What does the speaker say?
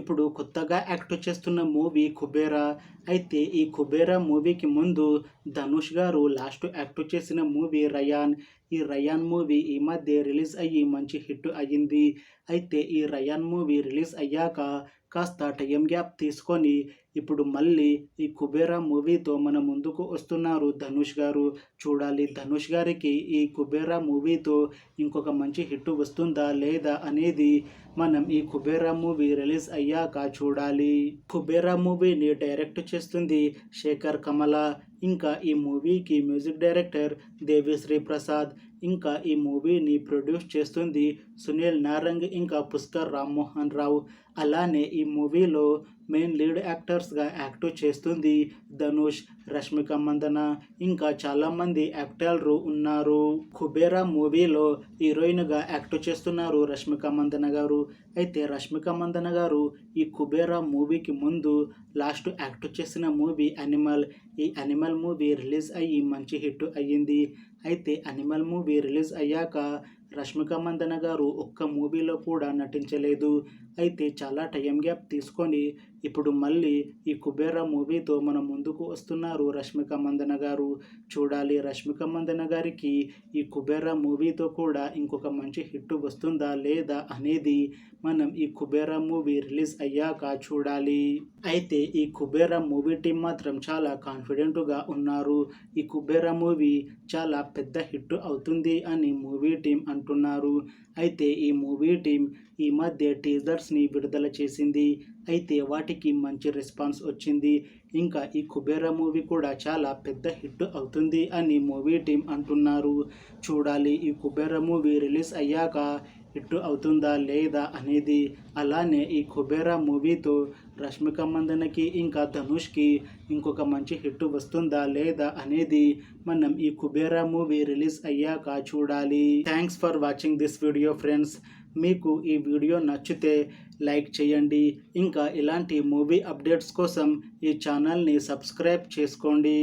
ఇప్పుడు కొత్తగా యాక్ట్ చేస్తున్న మూవీ 'కుబేరా'. అయితే ఈ 'కుబేరా' మూవీకి ముందు ధనుష్ గారు లాస్ట్ యాక్ట్ చేసిన మూవీ 'రయాన్'. ఈ 'రయాన్' మూవీ ఈ మధ్య రిలీజ్ అయ్యి మంచి హిట్ అయ్యింది. అయితే ఈ 'రయాన్' మూవీ రిలీజ్ అయ్యాక కాస్త టైం గ్యాప్ తీసుకొని ఇప్పుడు మళ్ళీ ఈ 'కుబేరా' మూవీతో మన ముందుకు వస్తున్నారు ధనుష్ గారు. చూడాలి ధనుష్ గారికి ఈ 'కుబేరా' మూవీతో ఇంకొక మంచి హిట్ వస్తుందా లేదా అనేది మనం ఈ 'కుబేరా' మూవీ రిలీజ్ అయ్యాక చూడాలి. 'కుబేరా' మూవీని డైరెక్ట్ చేస్తుంది శేఖర్ కమల. ఇంకా ఈ మూవీకి మ్యూజిక్ డైరెక్టర్ దేవిశ్రీ ప్రసాద్. ఇంకా ఈ మూవీని ప్రొడ్యూస్ చేస్తుంది సునీల్ నారంగ్ ఇంకా పుష్కర్ రామ్మోహన్ రావు. అలానే ఈ మూవీలో మెయిన్ లీడ్ యాక్టర్స్గా యాక్ట్ చేస్తుంది ధనుష్, రష్మిక మందన ఇంకా చాలామంది యాక్టర్లు ఉన్నారు. 'కుబేరా' మూవీలో హీరోయిన్గా యాక్ట్ చేస్తున్నారు రష్మిక మందన గారు. అయితే రష్మిక మందన గారు ఈ 'కుబేరా' మూవీకి ముందు లాస్ట్ యాక్ట్ చేసిన మూవీ 'యానిమల్'. ఈ 'యానిమల్' మూవీ రిలీజ్ అయ్యి మంచి హిట్ అయ్యింది. అయితే 'యానిమల్' మూవీ రిలీజ్ అయ్యాక రష్మిక మందన గారు ఒక్క మూవీలో కూడా నటించలేదు. అయితే చాలా టైం గ్యాప్ తీసుకొని ఇప్పుడు మళ్ళీ ఈ 'కుబేరా' మూవీతో మన ముందుకు వస్తున్నారు రష్మిక మందన గారు. చూడాలి రష్మిక మందన గారికి ఈ 'కుబేరా' మూవీతో కూడా ఇంకొక మంచి హిట్ వస్తుందా లేదా అనేది మనం ఈ 'కుబేరా' మూవీ రిలీజ్ అయ్యాక చూడాలి. అయితే ఈ 'కుబేరా' మూవీ టీం మాత్రం చాలా కాన్ఫిడెంట్గా ఉన్నారు. ఈ 'కుబేరా' మూవీ చాలా పెద్ద హిట్ అవుతుంది అని మూవీ టీం అంటున్నారు. అయితే ఈ మూవీ టీం ఈ మధ్య టీజర్స్ని విడుదల చేసింది. అయితే వాటికి మంచి రెస్పాన్స్ వచ్చింది. ఇంకా ఈ 'కుబేరా' మూవీ కూడా చాలా పెద్ద హిట్ అవుతుంది అని మూవీ టీం అంటున్నారు. చూడాలి ఈ 'కుబేరా' మూవీ రిలీజ్ అయ్యాక హిట్ అవుతుందా లేదా అనేది. అలానే ఈ 'కుబేరా' మూవీతో రష్మిక మందనకి ఇంకా ధనుష్కి ఇంకొక మంచి హిట్ వస్తుందా లేదా అనేది మనం ఈ 'కుబేరా' మూవీ రిలీజ్ అయ్యాక చూడాలి. Thanks for watching this video friends. మీకు ఈ వీడియో నచ్చితే లైక్ చేయండి. ఇంకా ఇలాంటి మూవీ అప్డేట్స్ కోసం ఈ ఛానల్ని సబ్స్క్రైబ్ చేసుకోండి.